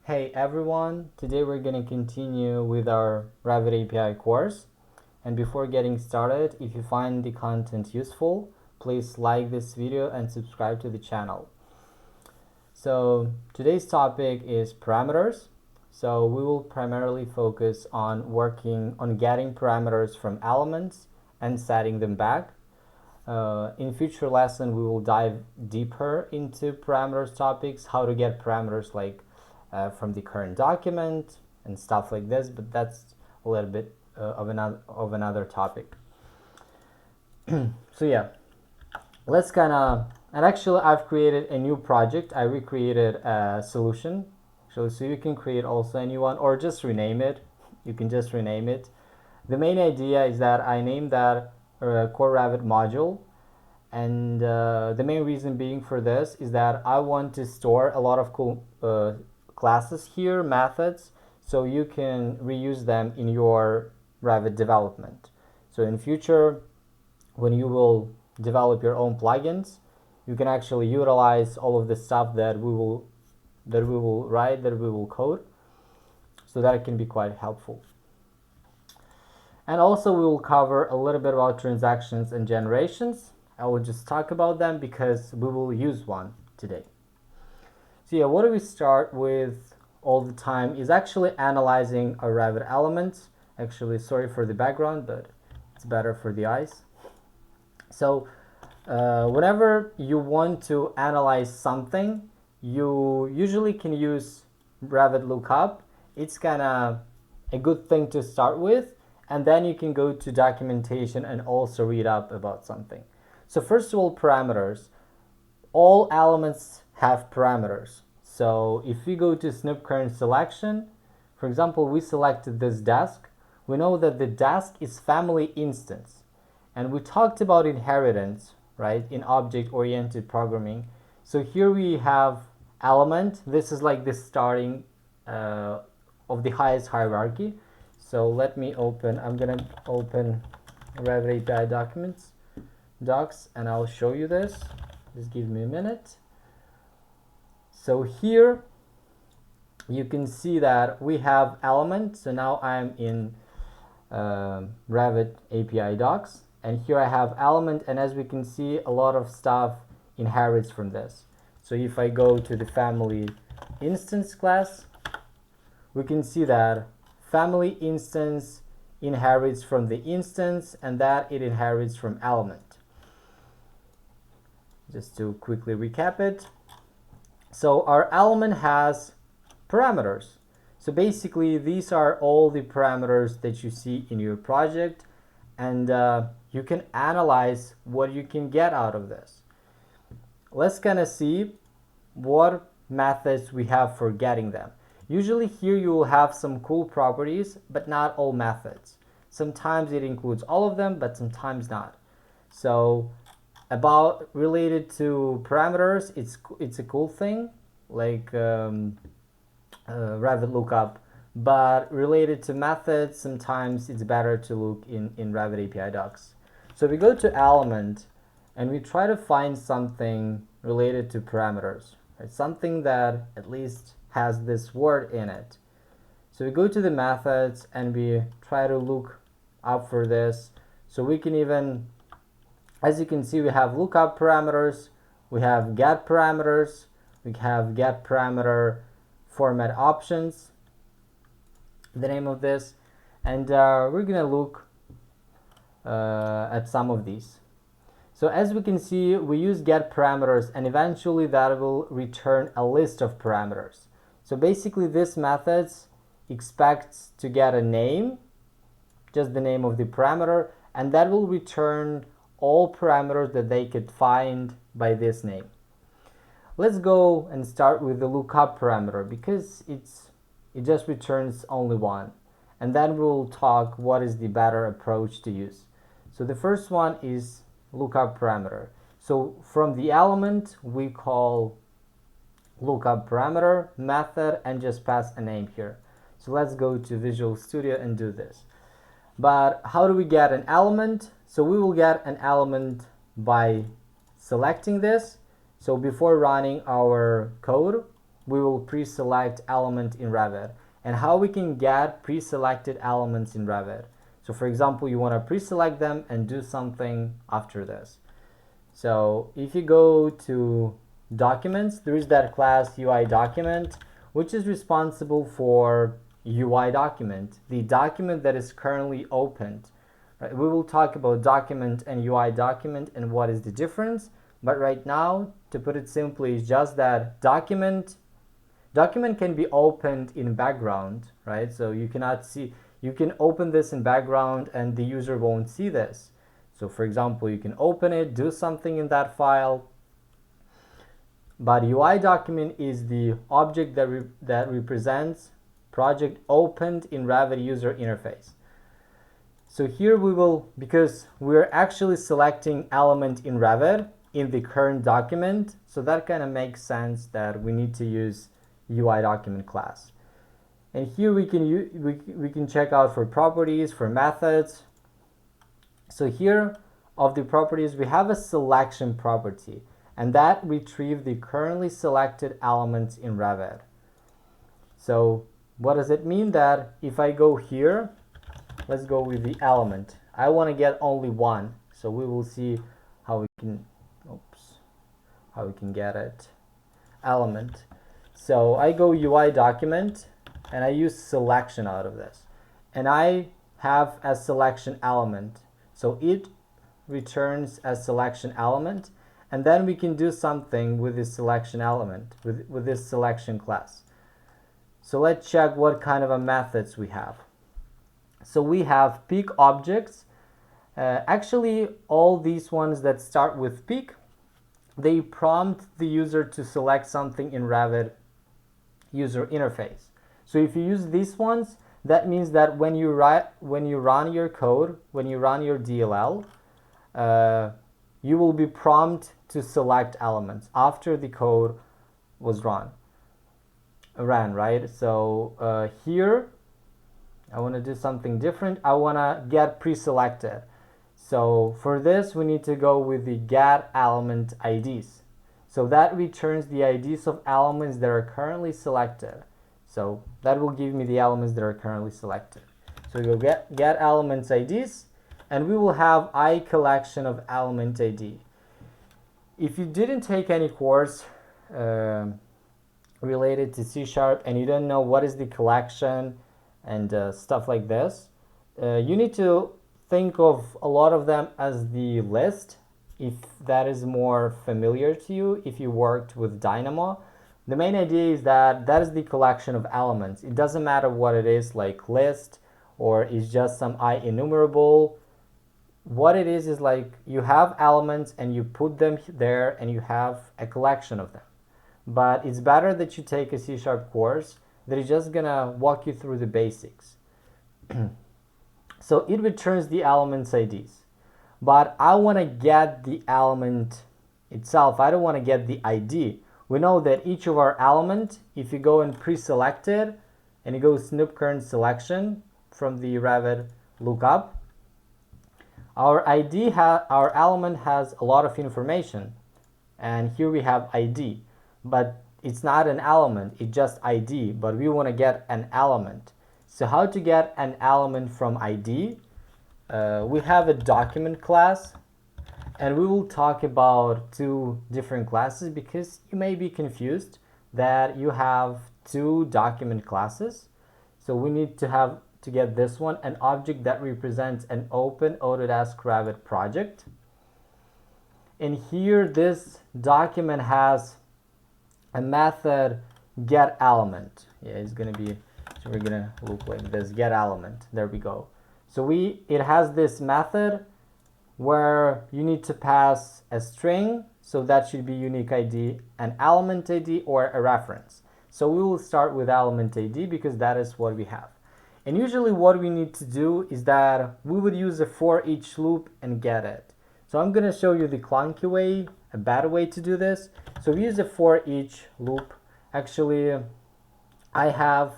Hey everyone, today we're going to continue with our Revit API course. And before getting started, if you find the content useful, please like this video and subscribe to the channel. So today's topic is parameters. So we will primarily focus on working on getting parameters from elements and setting them back. In future lesson, we will dive deeper into parameters topics, how to get parameters like from the current document and stuff like this, but that's a little bit of another topic. So yeah, let's and actually I've created a new project. I recreated a solution actually, so you can create also a new one or just rename it. You can just rename it. The main idea is that I named that core Revit module, and the main reason being for this is that I want to store a lot of cool classes here, methods, so you can reuse them in your Revit development. So in future, when you will develop your own plugins, you can actually utilize all of the stuff that we will write, that we will code, so that it can be quite helpful. And also we will cover a little bit about transactions and generations. I will just talk about them because we will use one today. So yeah, what do we start with all the time is actually analyzing a Revit element. Actually, sorry for the background, but it's better for the eyes. So whenever you want to analyze something, you usually can use Revit Lookup. It's kind of a good thing to start with, and then you can go to documentation and also read up about something. So first of all, parameters. All elements have parameters. So if we go to snip current selection, for example, we selected this desk. We know that the desk is family instance. And we talked about inheritance, right, in object-oriented programming. So here we have element. This is like the starting of the highest hierarchy. So let me open, I'm going to open Revit API docs, and I'll show you this. Just give me a minute. So here you can see that we have element. So now I'm in Revit API docs, and here I have element, and as we can see, a lot of stuff inherits from this. So if I go to the family instance class, we can see that family instance inherits from the instance, and that it inherits from element. Just to quickly recap it. So our element has parameters. So basically these are all the parameters that you see in your project, and you can analyze what you can get out of this. Let's kind of see what methods we have for getting them. Usually here you will have some cool properties, but not all methods. Sometimes it includes all of them, but sometimes not. So about related to parameters, it's a cool thing, like Revit Lookup, but related to methods, sometimes it's better to look in Revit API docs. So we go to element and we try to find something related to parameters, right? Something that at least has this word in it. So we go to the methods and we try to look up for this. So we can even, as you can see, we have lookup parameters, we have get parameters, we have get parameter format options, the name of this, and we're gonna look at some of these. So as we can see, we use get parameters, and eventually that will return a list of parameters. So basically this method expects to get a name, just the name of the parameter, and that will return all parameters that they could find by this name. Let's go and start with the lookup parameter because it just returns only one, and then we'll talk what is the better approach to use. So the first one is lookup parameter. So from the element we call lookup parameter method and just pass a name here. So let's go to Visual Studio and do this. But how do we get an element? So we will get an element by selecting this. So before running our code, we will pre-select element in Revit, and how we can get pre-selected elements in Revit. So for example, you want to pre-select them and do something after this. So if you go to documents, there is that class UI document, which is responsible for UI document, the document that is currently opened. Right? We will talk about document and UI document and what is the difference. But right now, to put it simply, is just that document can be opened in background, right? So you cannot see, you can open this in background and the user won't see this. So for example, you can open it, do something in that file. But UI document is the object that represents project opened in Revit user interface. So here we will, because we're actually selecting element in Revit in the current document, so that kind of makes sense that we need to use UI document class. And here we can check out for properties, for methods. So here of the properties, we have a selection property, and that retrieves the currently selected elements in Revit. So what does it mean? That if I go here, let's go with the element. I want to get only one, so we will see how we can, how we can get it. Element. So I go UI document, and I use selection out of this, and I have a selection element. So it returns a selection element, and then we can do something with this selection element, with this selection class. So let's check what kind of methods we have. So we have pick objects. Actually, all these ones that start with pick, they prompt the user to select something in Revit user interface. So if you use these ones, that means that when you run your code, when you run your DLL, you will be prompted to select elements after the code was ran, right? So here, I want to do something different. I want to get pre-selected. So for this, we need to go with the get element IDs. So that returns the IDs of elements that are currently selected. So that will give me the elements that are currently selected. So we will get elements IDs, and we will have I collection of element ID. If you didn't take any course related to C# and you don't know what is the collection and stuff like this, you need to think of a lot of them as the list, if that is more familiar to you, if you worked with Dynamo. The main idea is that that is the collection of elements. It doesn't matter what it is, like list, or it's just some enumerable. What it is like you have elements and you put them there and you have a collection of them. But it's better that you take a C# course that is just gonna walk you through the basics. So it returns the elements IDs. But I want to get the element itself. I don't want to get the ID. We know that each of our element, if you go and pre-select it, and you go snoop current selection from the Revit Lookup, our element has a lot of information. And here we have ID, but it's not an element, it's just ID, but we want to get an element. So how to get an element from ID? We have a document class, and we will talk about two different classes because you may be confused that you have two document classes. So we need to get this one, an object that represents an open Autodesk Revit project. And here this document has a method get element. Yeah, it's gonna be, so we're gonna look like this, get element. There we go. So it has this method where you need to pass a string, so that should be unique ID, an element ID, or a reference. So we will start with element ID because that is what we have. And usually what we need to do is that we would use a for each loop and get it. So I'm going to show you the clunky way, a bad way to do this. So we use a for each loop. Actually, I have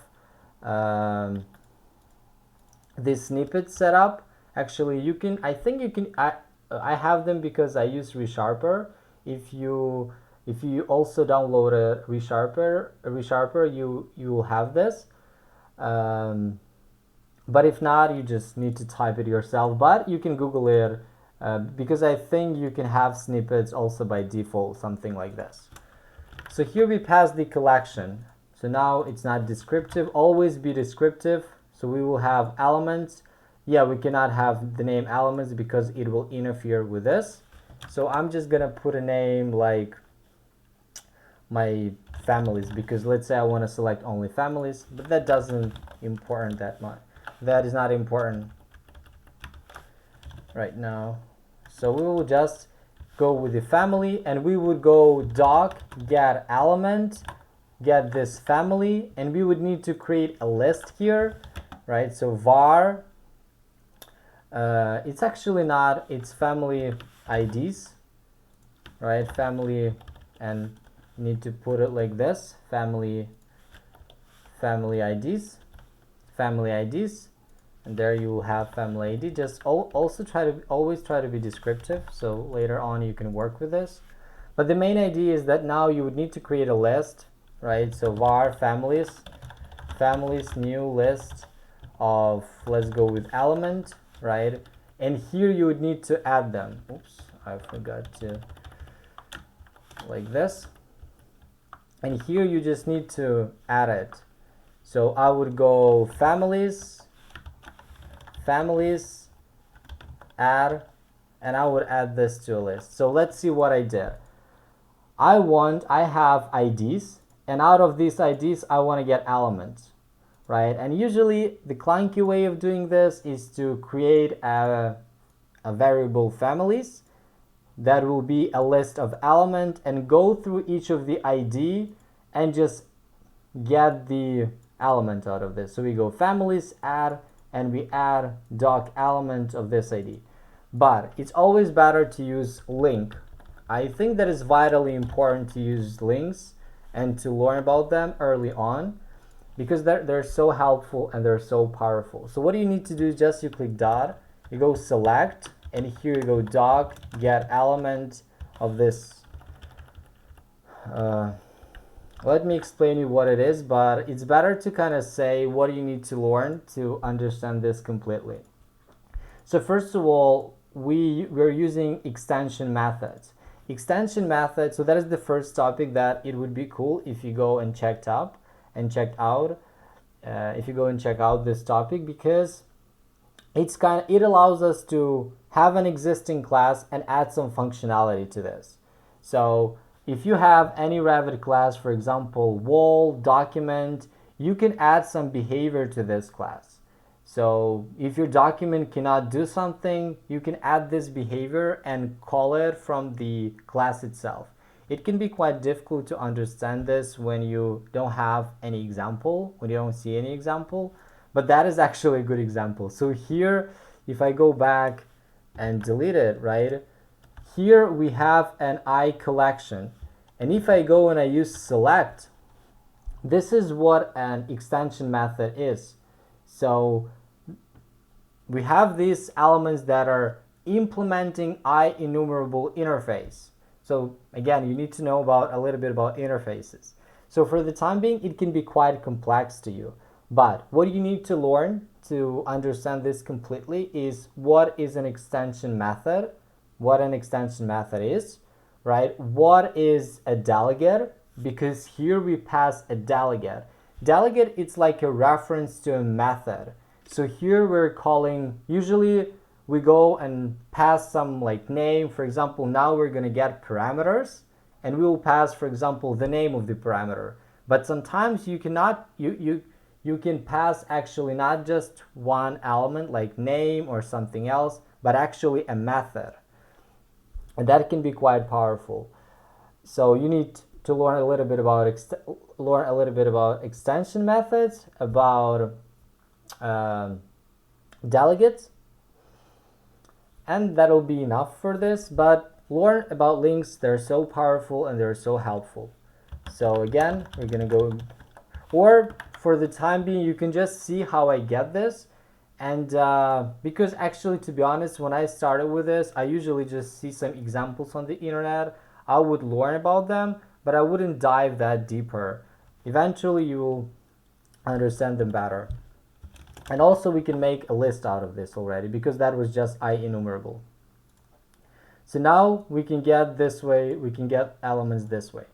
this snippet set up. Actually, you can, I think you can, I have them because I use ReSharper. If you If you also download a resharper, you will have this. But if not, you just need to type it yourself. But you can Google it because I think you can have snippets also by default, something like this. So here we pass the collection. So now it's not descriptive. Always be descriptive. So we will have elements. Yeah, we cannot have the name elements because it will interfere with this. So I'm just gonna put a name like my families, because let's say I want to select only families, but that doesn't important that much. That is not important right now. So we will just go with the family, and we would go doc get element, get this family, and we would need to create a list here, right? So var, it's actually not, it's family IDs, right? Family, and need to put it like this, family IDs, and there you will have family ID. Just also always try to be descriptive, so later on you can work with this. But the main idea is that now you would need to create a list, right? So var families, new list of, let's go with element, right? And here you would need to add them. Oops, I forgot to, like this. And here you just need to add it. So I would go families, add, and I would add this to a list. So let's see what I did. I have IDs, and out of these IDs, I want to get elements, right? And usually the clunky way of doing this is to create a variable families that will be a list of element, and go through each of the ID and just get the element out of this. So we go families, add, and we add doc element of this ID. But it's always better to use LINQ. I think that is vitally important to use links and to learn about them early on, because they're so helpful and they're so powerful. So what you need to do is just you click dot, you go select, and here you go doc get element of this. Let me explain you what it is, but it's better to kind of say what you need to learn to understand this completely. So first of all, we're using extension methods. So that is the first topic that it would be cool if you go and check out this topic, because it allows us to have an existing class and add some functionality to this. So if you have any Revit class, for example, wall, document, you can add some behavior to this class. So if your document cannot do something, you can add this behavior and call it from the class itself. It can be quite difficult to understand this when you don't have any example, when you don't see any example, but that is actually a good example. So here, if I go back and delete it, right? Here we have an I collection. And if I go and I use select, this is what an extension method is. So we have these elements that are implementing IEnumerable interface. So again, you need to know a little bit about interfaces. So for the time being, it can be quite complex to you. But what you need to learn to understand this completely is what is an extension method, what an extension method is, right? What is a delegate? Because here we pass a delegate. Delegate, it's like a reference to a method. So here we're calling, usually we go and pass some like name. For example, now we're going to get parameters, and we will pass, for example, the name of the parameter. But sometimes you cannot, you can pass actually not just one element like name or something else, but actually a method. And that can be quite powerful. So you need to learn a little bit about extension methods, about delegates, and that'll be enough for this. But learn about links. They're so powerful and they're so helpful. So again, we're gonna go, or for the time being, you can just see how I get this. And because actually, to be honest, when I started with this, I usually just see some examples on the internet. I would learn about them, but I wouldn't dive that deeper. Eventually you will understand them better. And also we can make a list out of this already, because that was just enumerable. So now we can get this way, we can get elements this way.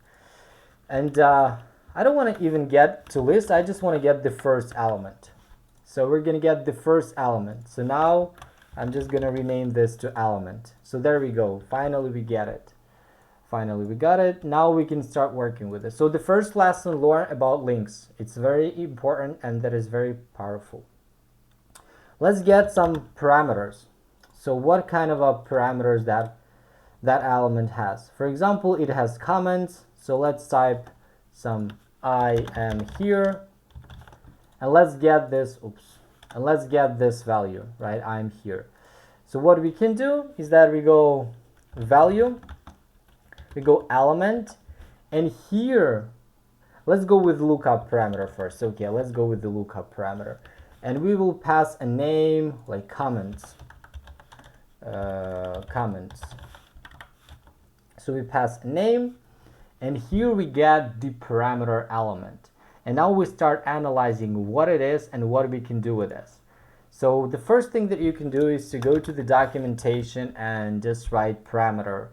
And I don't want to even get to list, I just want to get the first element. So we're going to get the first element. So now I'm just going to rename this to element. So there we go. Finally we get it. Finally we got it. Now we can start working with it. So the first lesson, learn about links. It's very important and that is very powerful. Let's get some parameters. So what kind of parameters that element has? For example, it has comments. So let's type some I am here. And let's get this, and let's get this value, right? I'm here. So what we can do is that we go value, we go element, and here, let's go with lookup parameter first. Okay, let's go with the lookup parameter. And we will pass a name like comments. So we pass a name, and here we get the parameter element. And now we start analyzing what it is and what we can do with this. So the first thing that you can do is to go to the documentation and just write parameter.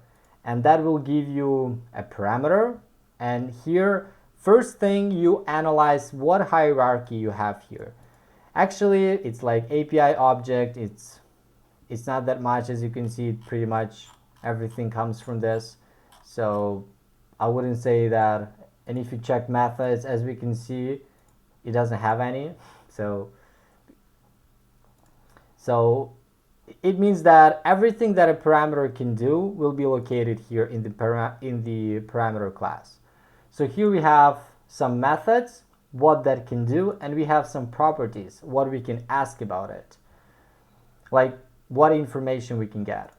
And that will give you a parameter. And here, first thing you analyze what hierarchy you have here. Actually, it's like API object. It's not that much, as you can see, pretty much everything comes from this. So I wouldn't say that. And if you check methods, as we can see, it doesn't have any. So it means that everything that a parameter can do will be located here in the parameter class. So here we have some methods, what that can do, and we have some properties, what we can ask about it, like what information we can get.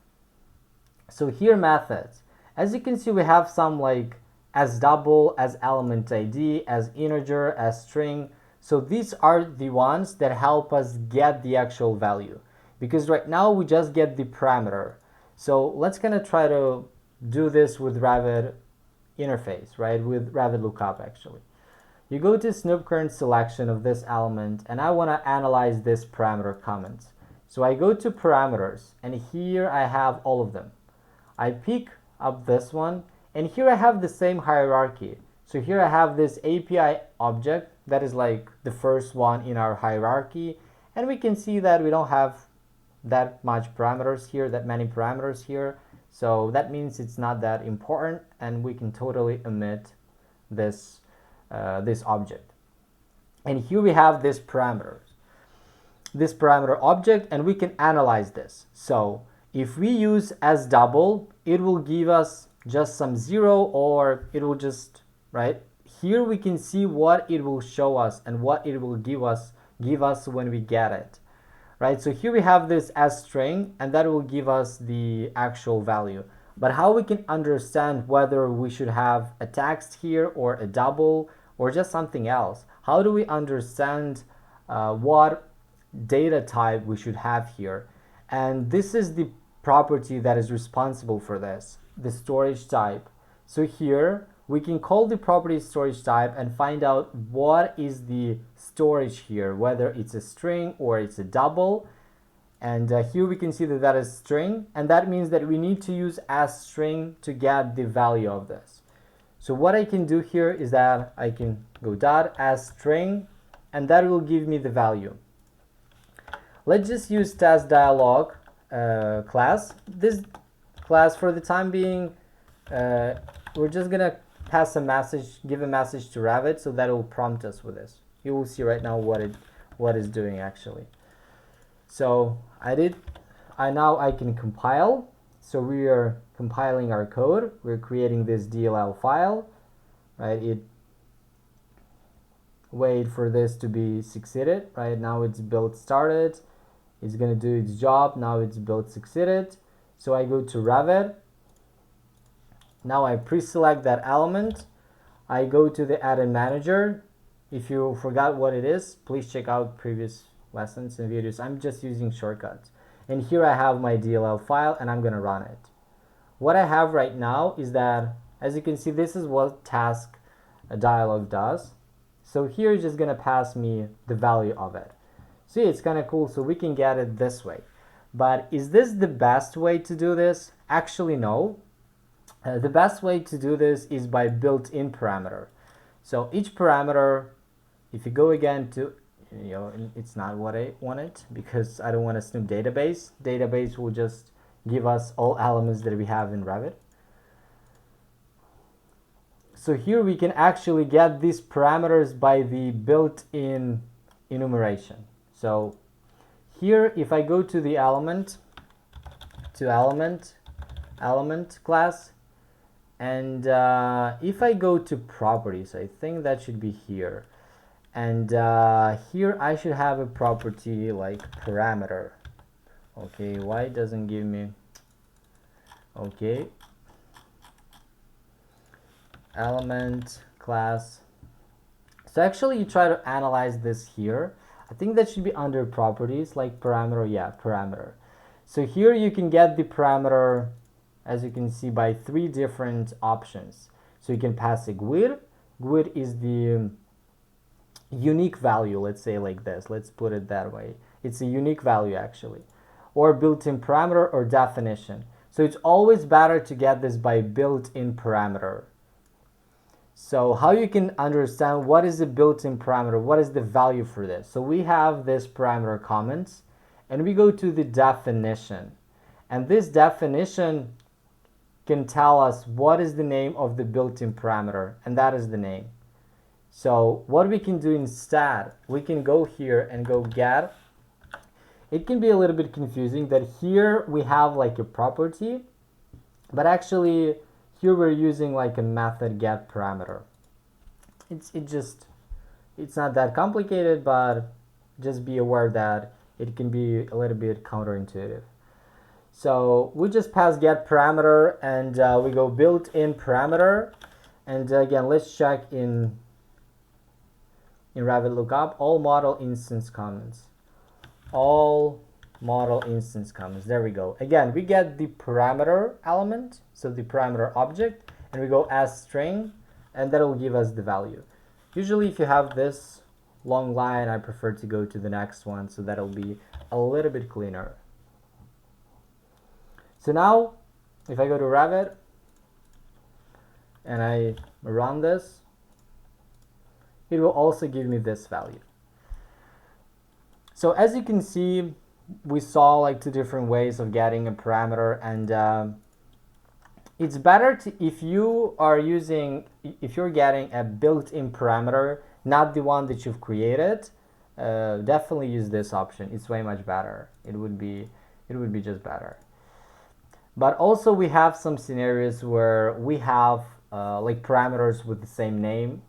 So here methods, as you can see, we have some like as double, as element ID, as integer, as string. So these are the ones that help us get the actual value, because right now we just get the parameter. So let's kind of try to do this with Revit interface, right? With Revit Lookup actually. You go to Snoop current selection of this element, and I want to analyze this parameter comments. So I go to parameters, and here I have all of them. I pick up this one, and here I have the same hierarchy. So here I have this API object that is like the first one in our hierarchy. And we can see that we don't have that much parameters here, that many parameters here. So that means it's not that important, and we can totally omit this, this object. And here we have this parameter object, and we can analyze this. So if we use as double, it will give us just some 0, or it will just, right? Here we can see what it will show us and what it will give us when we get it, right? So here we have this as string, and that will give us the actual value. But how we can understand whether we should have a text here or a double or just something else? How do we understand what data type we should have here? And this is the property that is responsible for this, the storage type. So here we can call the property storage type and find out what is the storage here, whether it's a string or it's a double. And here we can see that that is string, and that means that we need to use as string to get the value of this. So what I can do here is that I can go dot as string, and that will give me the value. Let's just use test dialog class. This class, for the time being, we're just gonna pass a message, give a message to Revit, so that it will prompt us with this. You will see right now what it's doing actually. So now I can compile. So we are compiling our code. We're creating this DLL file, right? Wait for this to be succeeded, right? Now it's build started. It's gonna do its job. Now it's build succeeded. So I go to Revit. Now I pre-select that element. I go to the add-in manager. If you forgot what it is, please check out previous lessons and videos. I'm just using shortcuts. And here I have my DLL file, and I'm gonna run it. what I have right now is that, as you can see, this is what task dialog does. So here it's just gonna pass me the value of it. See, it's kind of cool, so we can get it this way. But is this the best way to do this? Actually, no. The best way to do this is by built-in parameter. So each parameter, if you go again to, it's not what I wanted because I don't want a Snoop database. Database will just give us all elements that we have in Revit. So here we can actually get these parameters by the built-in enumeration. So here, if I go to the element class, and if I go to properties, I think that should be here. And here I should have a property like parameter. Okay, why it doesn't give me? Okay, element class. So actually you try to analyze this here. I think that should be under properties like parameter. Yeah, parameter. So here you can get the parameter, as you can see, by 3 different options. So you can pass a GUID. GUID is the unique value, let's say like this. Let's put it that way. It's a unique value actually. Or built-in parameter or definition. So it's always better to get this by built-in parameter. So how you can understand what is the built-in parameter, what is the value for this? So we have this parameter comments, and we go to the definition. And this definition can tell us what is the name of the built-in parameter, and that is the name. So what we can do instead, we can go here and go get. It can be a little bit confusing that here we have like a property, but actually here we're using like a method get parameter. It's not that complicated, but just be aware that it can be a little bit counterintuitive. So we just pass get parameter, and we go built-in parameter, and again let's check in Revit Lookup all model instance comments. All model instance comments. There we go. Again, we get the parameter element, so the parameter object, and we go as string, and that will give us the value. Usually if you have this long line, I prefer to go to the next one, so that'll be a little bit cleaner. So now if I go to Revit and I run this, it will also give me this value. So as you can see, we saw like 2 different ways of getting a parameter, and it's better to, if you're getting a built-in parameter, not the one that you've created, definitely use this option. It's way much better. It would be just better. But also we have some scenarios where we have like parameters with the same name.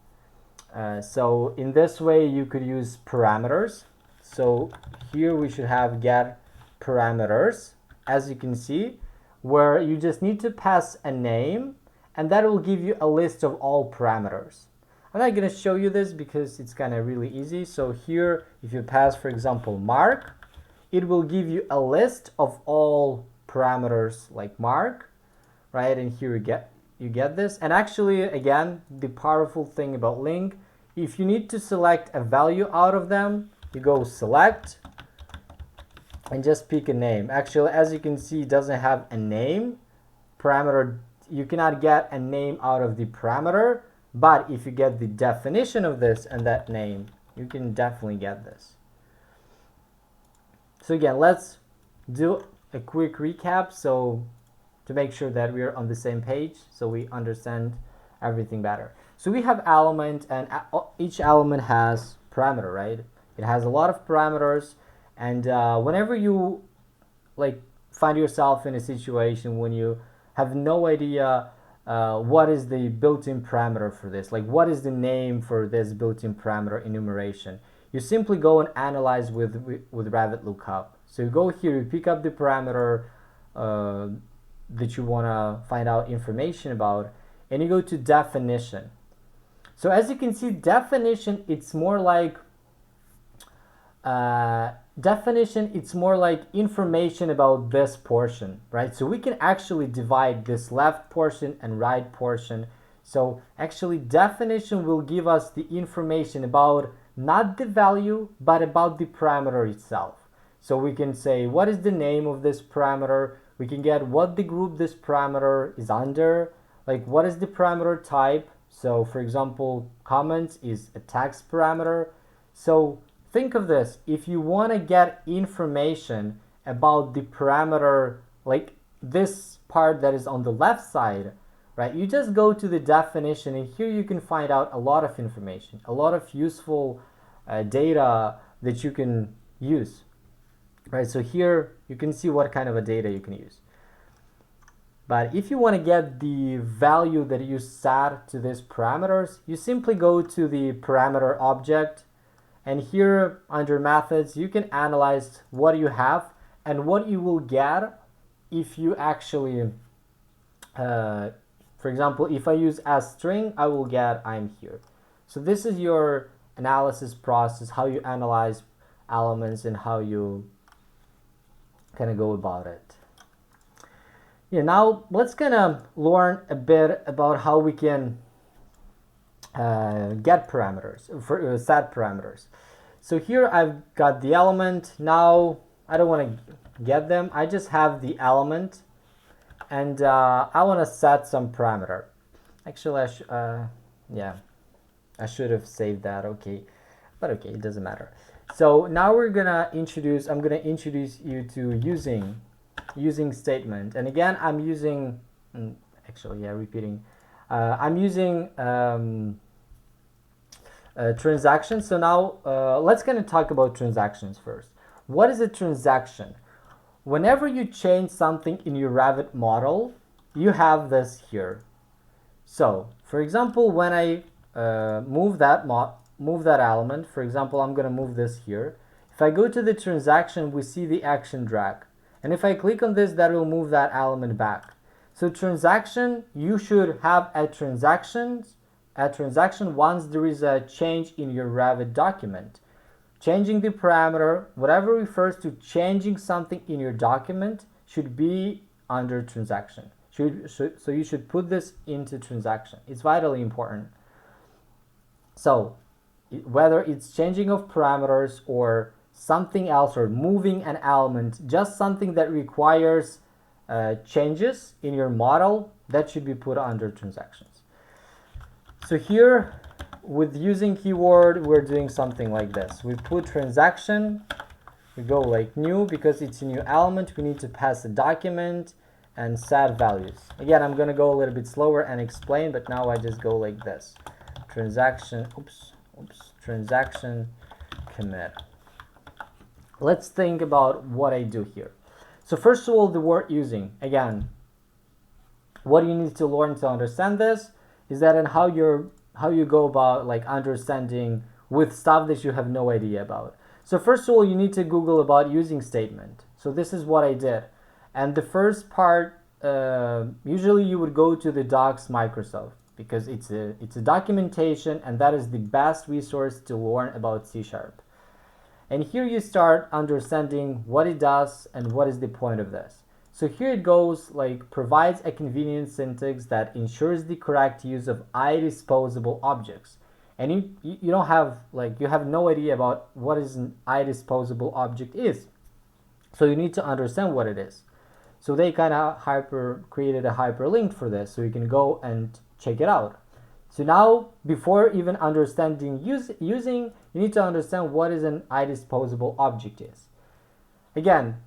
So in this way you could use parameters. So here we should have get parameters, as you can see, where you just need to pass a name, and that will give you a list of all parameters. I'm not going to show you this because it's kind of really easy. So here, if you pass, for example, mark, it will give you a list of all parameters like mark, right? And here you get this. And actually, again, the powerful thing about LINQ, if you need to select a value out of them, you go select and just pick a name. Actually, as you can see, it doesn't have a name parameter. You cannot get a name out of the parameter, but if you get the definition of this and that name, you can definitely get this. So again, let's do a quick recap, so to make sure that we are on the same page, so we understand everything better. So we have element, and each element has parameter, right? It has a lot of parameters, and whenever you like find yourself in a situation when you have no idea what is the built-in parameter for this, like what is the name for this built-in parameter enumeration, you simply go and analyze with Revit Lookup. So you go here, you pick up the parameter that you want to find out information about, and you go to definition. So as you can see, definition, it's more like definition, it's more like information about this portion, right? So we can actually divide this left portion and right portion. So actually definition will give us the information about not the value, but about the parameter itself. So we can say what is the name of this parameter, we can get what the group this parameter is under, like what is the parameter type. So for example, comments is a text parameter. So think of this, if you want to get information about the parameter, like this part that is on the left side, right, you just go to the definition, and here you can find out a lot of information, a lot of useful data that you can use, right? So here you can see what kind of a data you can use. But if you want to get the value that you set to these parameters, you simply go to the parameter object, and here under methods you can analyze what you have and what you will get if you actually for example, if I use as string, I will get I'm here. So this is your analysis process, how you analyze elements and how you kind of go about it. Yeah, now let's kind of learn a bit about how we can get parameters, set parameters. So here I've got the element. Now I don't want to get them, I just have the element, and I want to set some parameter. Actually, I should have saved that. Okay, but okay, it doesn't matter. So now I'm gonna introduce you to using statement, and again I'm using repeating. I'm using transactions. So now let's kind of talk about transactions first. What is a transaction? Whenever you change something in your Revit model, you have this here. So for example, when I move that element, for example, I'm going to move this here. If I go to the transaction, we see the action drag, and if I click on this, that will move that element back. So transaction, you should have a transaction once there is a change in your Revit document. Changing the parameter, whatever refers to changing something in your document, should be under transaction. So you should put this into transaction. It's vitally important. So whether it's changing of parameters or something else, or moving an element, just something that requires changes in your model, that should be put under transactions. So here, with using keyword, we're doing something like this. We put transaction, we go like new, because it's a new element, we need to pass a document and set values. Again, I'm going to go a little bit slower and explain, but now I just go like this. Transaction, transaction commit. Let's think about what I do here. So first of all, the word using. Again, what you need to learn to understand this is that and how you go about like understanding with stuff that you have no idea about. So first of all, you need to Google about using statement. So this is what I did. And the first part, usually you would go to the Docs Microsoft, because it's a documentation, and that is the best resource to learn about C#. And here you start understanding what it does and what is the point of this. So here it goes, like, provides a convenient syntax that ensures the correct use of idisposable objects. And you don't have, like, you have no idea about what is an idisposable object is. So you need to understand what it is. So they kind of created a hyperlink for this, so you can go and check it out. So now, before even understanding using, you need to understand what is an idisposable object is. Again,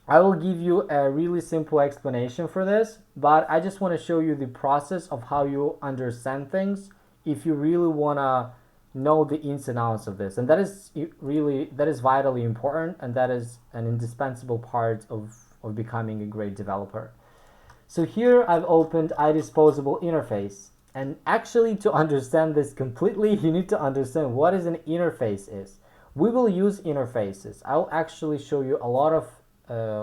I will give you a really simple explanation for this, but I just want to show you the process of how you understand things if you really want to know the ins and outs of this. And that is vitally important, and that is an indispensable part of becoming a great developer. So here I've opened Idisposable interface. And actually, to understand this completely, you need to understand what is an interface is. We will use interfaces. I'll actually show you a lot of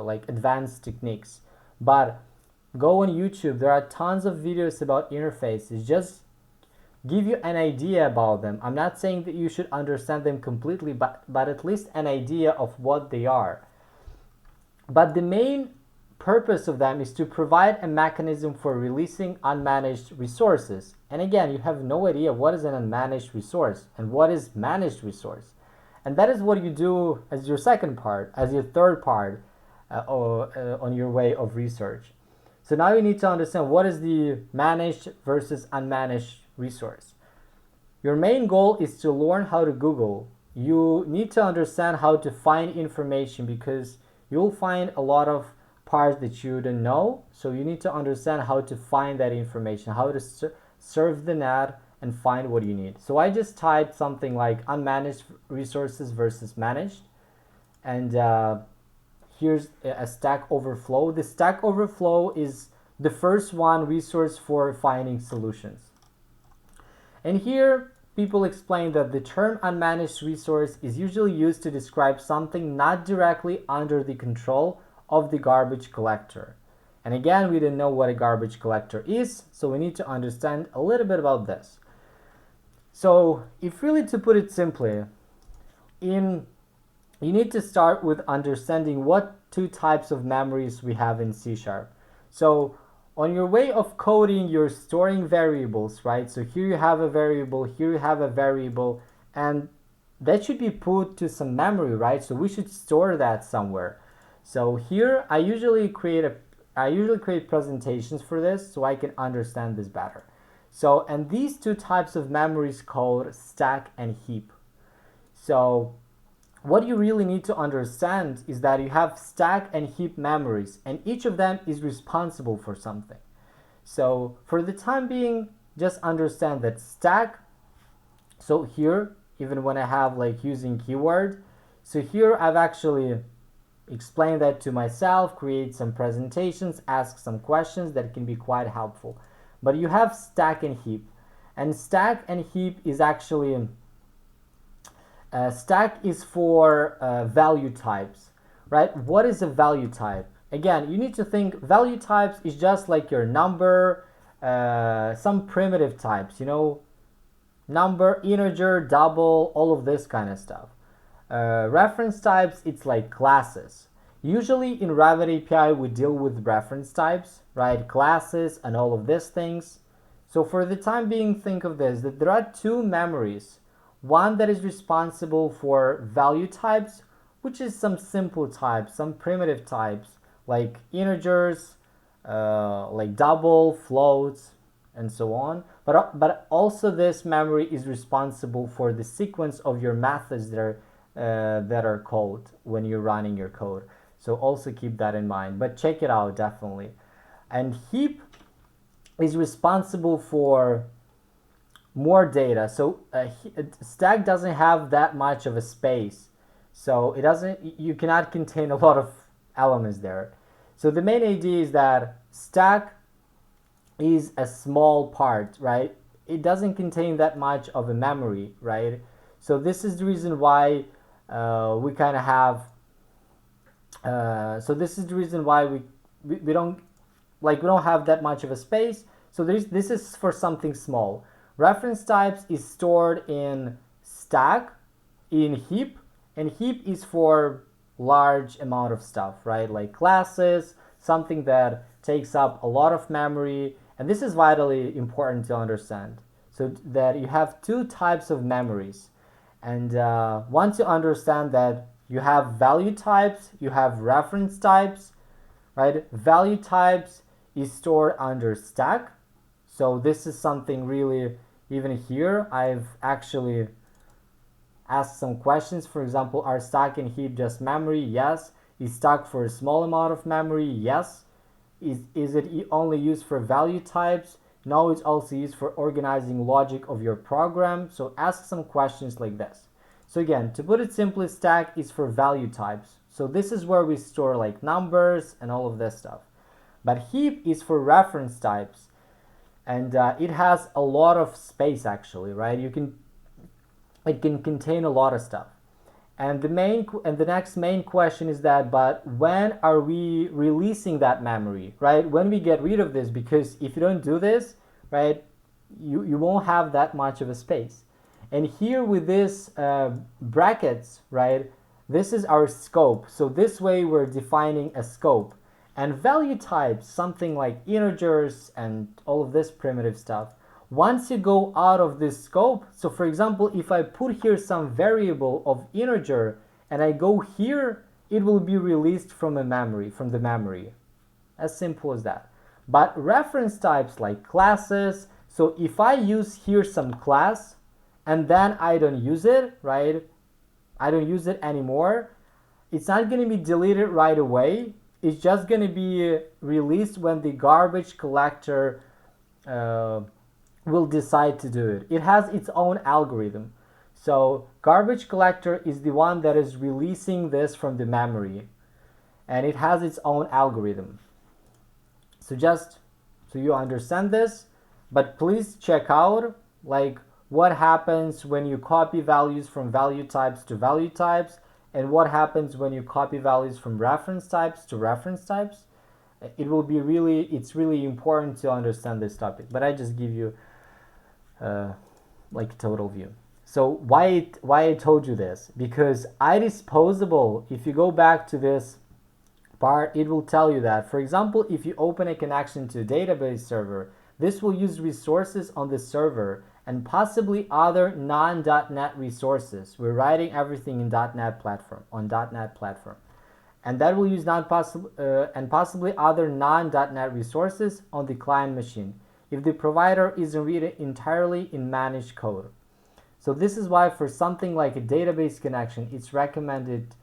like advanced techniques, but go on YouTube. There are tons of videos about interfaces. Just give you an idea about them. I'm not saying that you should understand them completely, but at least an idea of what they are. But the main purpose of them is to provide a mechanism for releasing unmanaged resources. And again, you have no idea what is an unmanaged resource and what is managed resource. And that is what you do as your second part, as your third part on your way of research. So now you need to understand what is the managed versus unmanaged resource. Your main goal is to learn how to Google. You need to understand how to find information because you'll find a lot of parts that you don't know. So you need to understand how to find that information, how to surf the net and find what you need. So I just typed something like unmanaged resources versus managed. And here's a Stack Overflow. The Stack Overflow is the first one resource for finding solutions. And here people explain that the term unmanaged resource is usually used to describe something not directly under the control of the garbage collector. And again, we didn't know what a garbage collector is, so we need to understand a little bit about this. So if really to put it simply, you need to start with understanding what two types of memories we have in C#. So on your way of coding, you're storing variables, right? So here you have a variable, here you have a variable, and that should be put to some memory, right? So we should store that somewhere. So here I usually create presentations for this so I can understand this better. So, and these two types of memories called stack and heap. So what you really need to understand is that you have stack and heap memories, and each of them is responsible for something. So for the time being, just understand that stack, so here, even when I have like using keyword, so here I've actually explained that to myself, create some presentations, ask some questions that can be quite helpful. But you have stack and heap, and stack and heap is actually stack is for value types, right? What is a value type? Again, you need to think value types is just like your number, some primitive types, you know, number, integer, double, all of this kind of stuff. Reference types, it's like classes. Usually in Revit API, we deal with reference types, right? Classes and all of these things. So for the time being, think of this, that there are two memories. One that is responsible for value types, which is some simple types, some primitive types, like integers, like double, floats, and so on. But also this memory is responsible for the sequence of your methods that are called when you're running your code. So also keep that in mind, but check it out definitely. And heap is responsible for more data. So stack doesn't have that much of a space, so you cannot contain a lot of elements there. So the main idea is that stack is a small part, right? It doesn't contain that much of a memory, right? So this is the reason why we kind of have so this is the reason why we don't have that much of a space. So this is for something small. Reference types is stored in stack, in heap, and heap is for large amount of stuff, right? Like classes, something that takes up a lot of memory, and this is vitally important to understand. So that you have two types of memories, and once you understand that you have value types, you have reference types, right? Value types is stored under stack. So this is something really, even here, I've actually asked some questions. For example, are stack and heap just memory? Yes. Is stack for a small amount of memory? Yes. Is it only used for value types? No, it's also used for organizing logic of your program. So ask some questions like this. So again, to put it simply, stack is for value types. So this is where we store like numbers and all of this stuff. But heap is for reference types. And it has a lot of space actually, right? It can contain a lot of stuff. And the next main question is that, but when are we releasing that memory, right? When we get rid of this, because if you don't do this, right, you won't have that much of a space. And here with this brackets, right, this is our scope. So this way we're defining a scope. And value types, something like integers and all of this primitive stuff, once you go out of this scope, so for example, if I put here some variable of integer and I go here, it will be released from the memory. As simple as that. But reference types like classes, so if I use here some class and then I don't use it, right? I don't use it anymore, it's not going to be deleted right away. It's just going to be released when the garbage collector will decide to do it. It has its own algorithm. So garbage collector is the one that is releasing this from the memory, and it has its own algorithm. So just so you understand this, but please check out like what happens when you copy values from value types to value types, and what happens when you copy values from reference types to reference types. It's really important to understand this topic, but I just give you like a total view. So why I told you this? Because Idisposable, if you go back to this part, it will tell you that, for example, if you open a connection to a database server, this will use resources on the server and possibly other non.NET resources. We're writing everything in .NET platform, and that will use and possibly other non.NET resources on the client machine if the provider isn't written entirely in managed code. So this is why for something like a database connection, it's recommended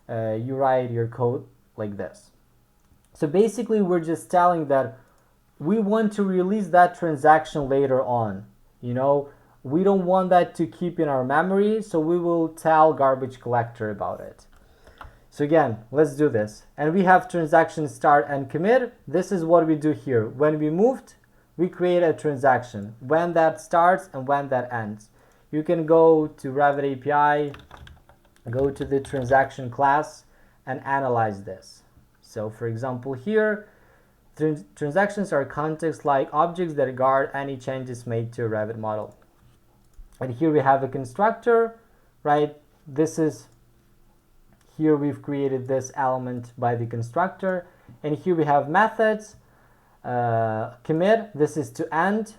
you write your code like this. So basically we're just telling that we want to release that transaction later on. You know, we don't want that to keep in our memory, so we will tell garbage collector about it. So again, let's do this. And we have transaction start and commit. This is what we do here. When we moved, we create a transaction, when that starts and when that ends. You can go to Revit API, go to the transaction class, and analyze this. So for example here, transactions are context-like objects that guard any changes made to a Revit model. And here we have a constructor, right? Here we've created this element by the constructor. And here we have methods. Commit, this is to end.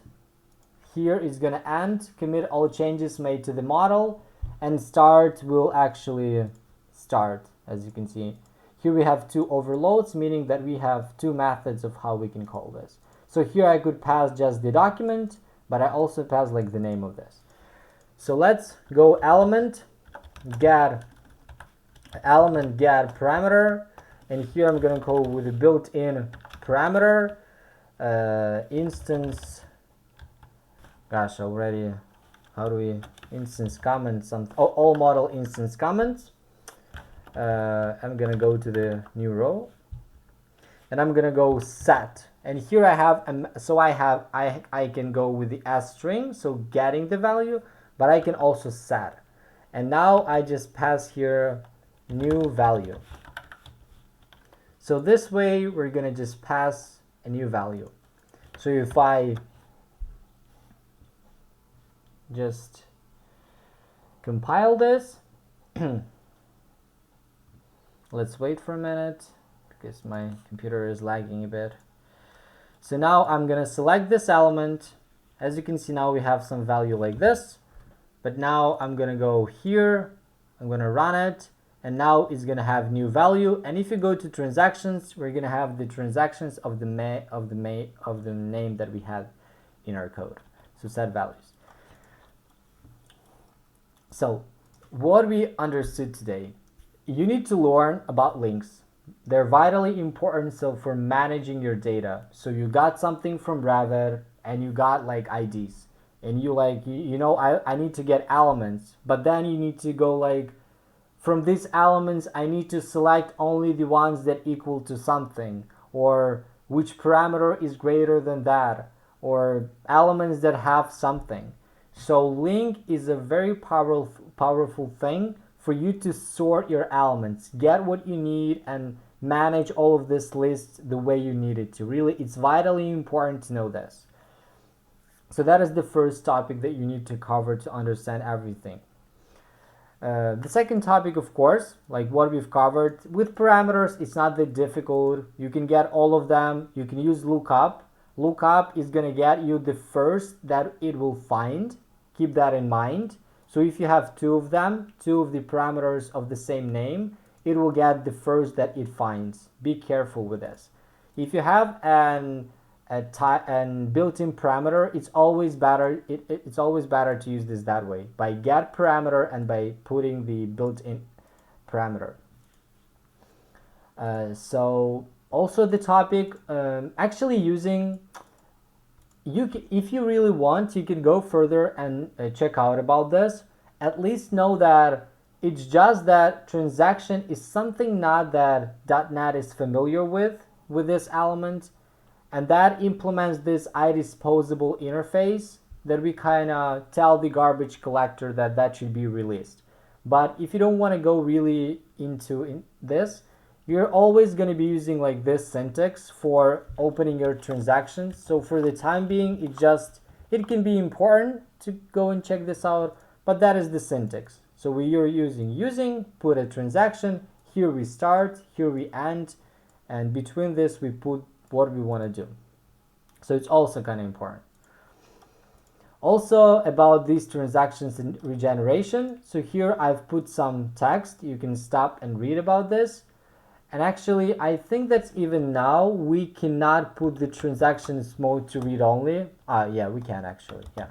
Here is going to end. Commit all changes made to the model. And start will actually start, as you can see. Here we have two overloads, meaning that we have two methods of how we can call this. So here I could pass just the document, but I also pass like the name of this. So let's go element get parameter, and here I'm going to go with a built-in parameter instance. Gosh, already, how do we instance comment some all model instance comments. I'm gonna go to the new row, and I'm gonna go set. And here I have I can go with the s string, so getting the value, but I can also set. And now I just pass here new value. So this way we're gonna just pass a new value. So if I just compile this, let's wait for a minute because my computer is lagging a bit. So now I'm gonna select this element. As you can see, now we have some value like this, but now I'm gonna go here, I'm gonna run it, and now it's gonna have new value. And if you go to transactions, we're gonna have the transactions of the name that we had in our code. So set values. So what we understood today, you need to learn about links. They're vitally important for managing your data. So you got something from Revit and you got like IDs, and you like, I need to get elements, but then you need to go like, from these elements I need to select only the ones that equal to something, or which parameter is greater than that, or elements that have something. So LINQ is a very powerful thing for you to sort your elements, get what you need, and manage all of this list the way you need it to. Really, it's vitally important to know this. So that is the first topic that you need to cover to understand everything. The second topic, of course, like what we've covered with parameters, it's not that difficult. You can get all of them. You can use lookup. Lookup is going to get you the first that it will find. Keep that in mind. So if you have two of them, two of the parameters of the same name, it will get the first that it finds. Be careful with this. If you have an built-in parameter, it's always better. It's always better to use this that way, by get parameter and by putting the built-in parameter. So also the topic, actually using, if you really want, you can go further and check out about this. At least know that it's just that transaction is something not that .NET is familiar with this element. And that implements this Idisposable interface that we kind of tell the garbage collector that should be released. But if you don't want to go really into this, you're always going to be using like this syntax for opening your transactions. So for the time being, it can be important to go and check this out, but that is the syntax. So we are using, put a transaction, here we start, here we end, and between this we put what we want to do. So it's also kind of important. Also about these transactions in regeneration. So here I've put some text. You can stop and read about this. And actually, I think that even now we cannot put the transactions mode to read only. Yeah, we can actually, yeah.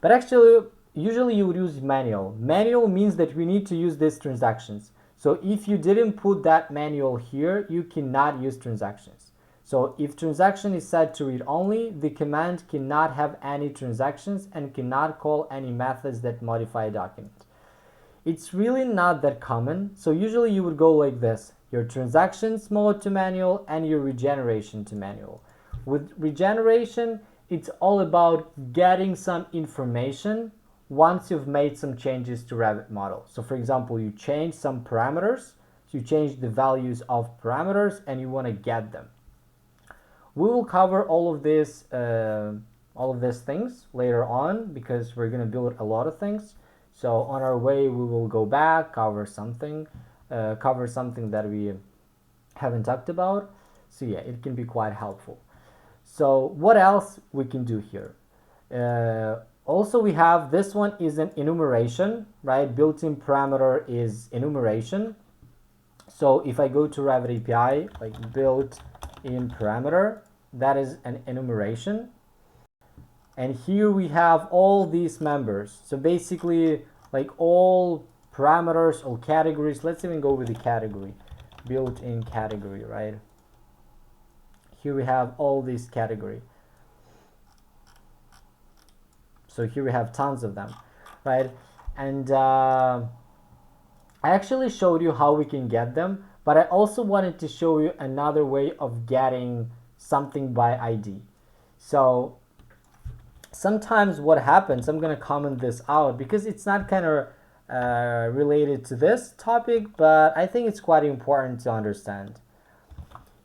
But actually, usually you would use manual. Manual means that we need to use these transactions. So if you didn't put that manual here, you cannot use transactions. So if transaction is set to read only, the command cannot have any transactions and cannot call any methods that modify a document. It's really not that common. So usually you would go like this: your transactions mode to manual and your regeneration to manual. With regeneration, it's all about getting some information once you've made some changes to Revit model. So for example, you change some parameters, so you change the values of parameters and you want to get them. We will cover all of these things later on because we're going to build a lot of things. So on our way, we will go back, cover something that we haven't talked about. So yeah, it can be quite helpful. So what else we can do here? Also, we have this one is an enumeration, right? Built-in parameter is enumeration. So if I go to Revit API, like built-in parameter, that is an enumeration. And here we have all these members. So basically, like all parameters or categories. Let's even go with the category, built-in category, right? Here we have all these category. So here we have tons of them, right? And I actually showed you how we can get them, but I also wanted to show you another way of getting something by ID. So sometimes what happens, I'm going to comment this out because it's not kind of related to this topic, but I think it's quite important to understand.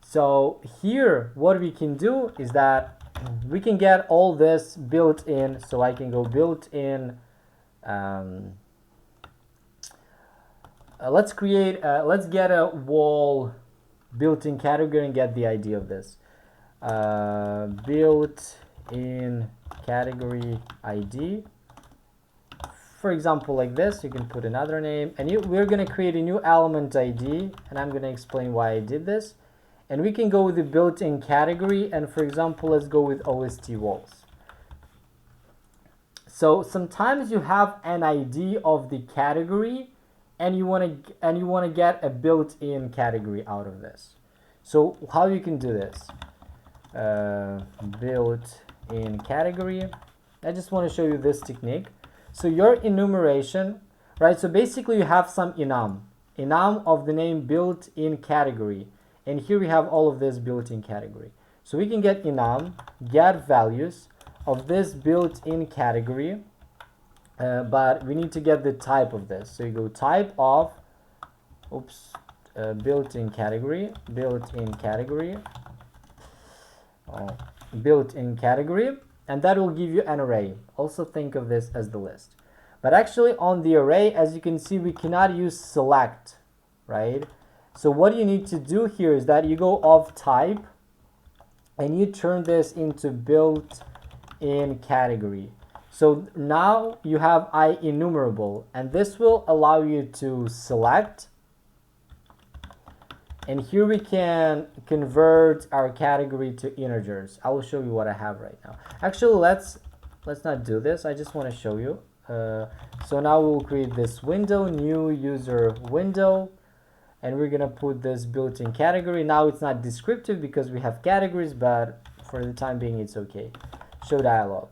So here, what we can do is that we can get all this built in. So I can go built in. Let's get a wall built-in category and get the idea of this. Built-in category ID. For example, like this, you can put another name, and we're going to create a new element ID, and I'm going to explain why I did this. And we can go with the built-in category, and for example, let's go with OST walls. So sometimes you have an ID of the category, and you want to get a built-in category out of this. So how you can do this? Built-in category. I just want to show you this technique. So your enumeration, right? So basically you have some enum of the name built-in category. And here we have all of this built-in category. So we can get enum, get values of this built-in category, but we need to get the type of this. So you go type of, built-in category, built-in category. and that will give you an array. Also think of this as the list. But actually on the array, as you can see, we cannot use select, right? So what you need to do here is that you go of type and you turn this into built-in category. So now you have IEnumerable, and this will allow you to select. And here we can convert our category to integers. I will show you what I have right now. Actually, let's not do this. I just want to show you. So now we'll create this window, new user window, and we're gonna put this built-in category. Now it's not descriptive because we have categories, but for the time being, it's okay. Show dialog.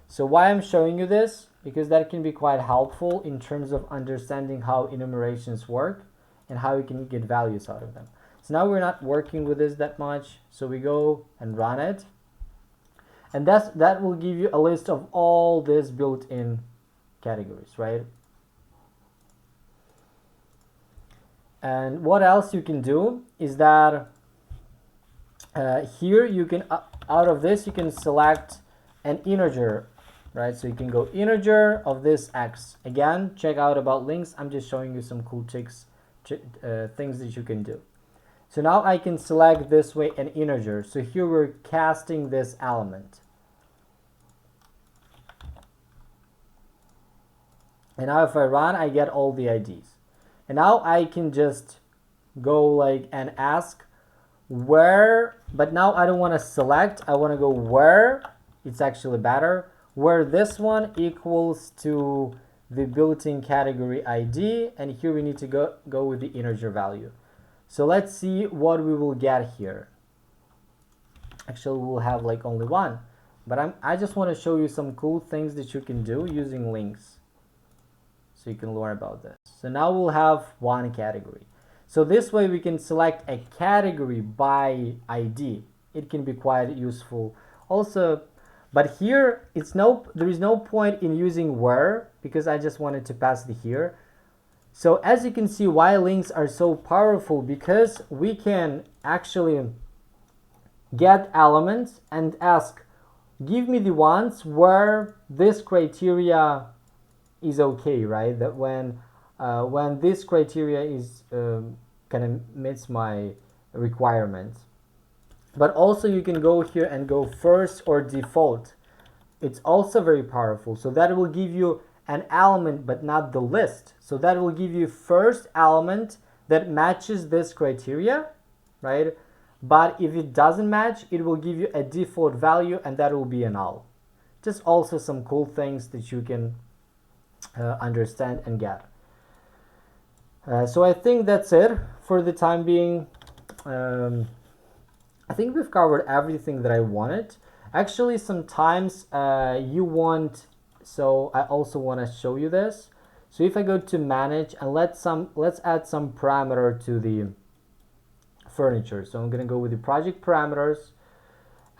So why I'm showing you this? Because that can be quite helpful in terms of understanding how enumerations work and how you can get values out of them. So now we're not working with this that much, so we go and run it. And that will give you a list of all these built-in categories, right? And what else you can do is that here you can, out of this, you can select an integer, right? So you can go integer of this x. Again, check out about links. I'm just showing you some cool tricks, things that you can do. So now I can select this way an integer. So here we're casting this element. And now if I run, I get all the IDs. And now I can just go like and ask where, but now I don't want to select. I want to go where, it's actually better, where this one equals to the built-in category ID. And here we need to go with the integer value. So let's see what we will get here. Actually, we'll have like only one, but I just want to show you some cool things that you can do using links, so you can learn about this. So now we'll have one category. So this way we can select a category by ID. It can be quite useful also, but here there is no point in using where, because I just wanted to pass the here. So as you can see, why links are so powerful, because we can actually get elements and ask, give me the ones where this criteria is okay, right? That when this criteria is kind of meets my requirements. But also you can go here and go first or default. It's also very powerful. So that will give you an element but not the list. So that will give you first element that matches this criteria, right? But if it doesn't match, it will give you a default value, and that will be a null. Just also some cool things that you can understand and get. So I think that's it for the time being. I think we've covered everything that I wanted. Actually, sometimes you want, so I also want to show you this. So if I go to manage and let's add some parameter to the furniture. So I'm going to go with the project parameters,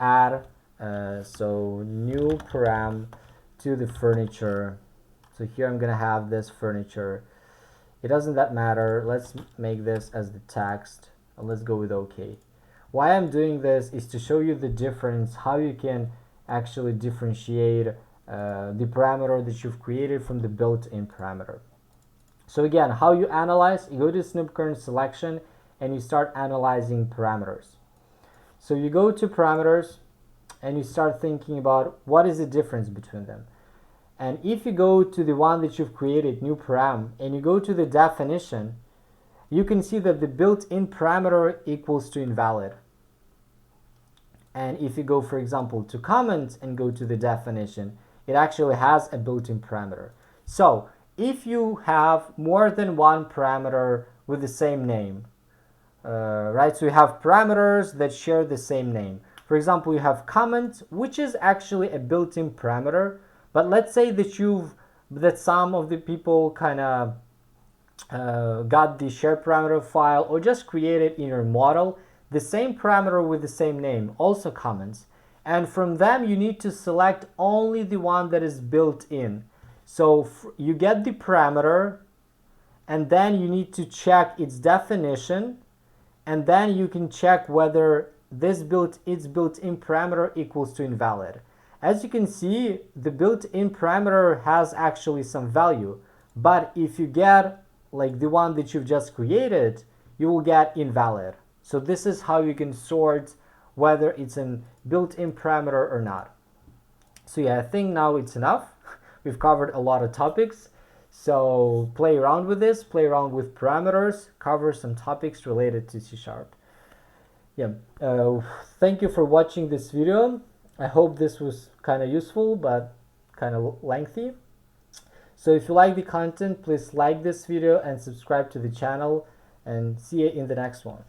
add so new param to the furniture. So here I'm going to have this furniture. It doesn't that matter. Let's make this as the text and let's go with OK. Why I'm doing this is to show you the difference, how you can actually differentiate the parameter that you've created from the built-in parameter. So again, how you analyze, you go to Snoop Current Selection and you start analyzing parameters. So you go to parameters and you start thinking about what is the difference between them. And if you go to the one that you've created, new param, and you go to the definition, you can see that the built-in parameter equals to invalid. And if you go, for example, to comment and go to the definition, it actually has a built-in parameter. So if you have more than one parameter with the same name, right? So you have parameters that share the same name. For example, you have comment, which is actually a built-in parameter. But let's say that some of the people kind of got the share parameter file or just created in your model the same parameter with the same name, also comments. And from them, you need to select only the one that is built in. So you get the parameter, and then you need to check its definition, and then you can check whether its built-in parameter equals to invalid. as you can see, the built-in parameter has actually some value, but if you get like the one that you've just created, you will get invalid. So this is how you can sort whether it's a built-in parameter or not. So yeah, I think now it's enough. We've covered a lot of topics. So play around with this, play around with parameters, cover some topics related to C#. Yeah, thank you for watching this video. I hope this was kind of useful, but kind of lengthy. So if you like the content, please like this video and subscribe to the channel, and see you in the next one.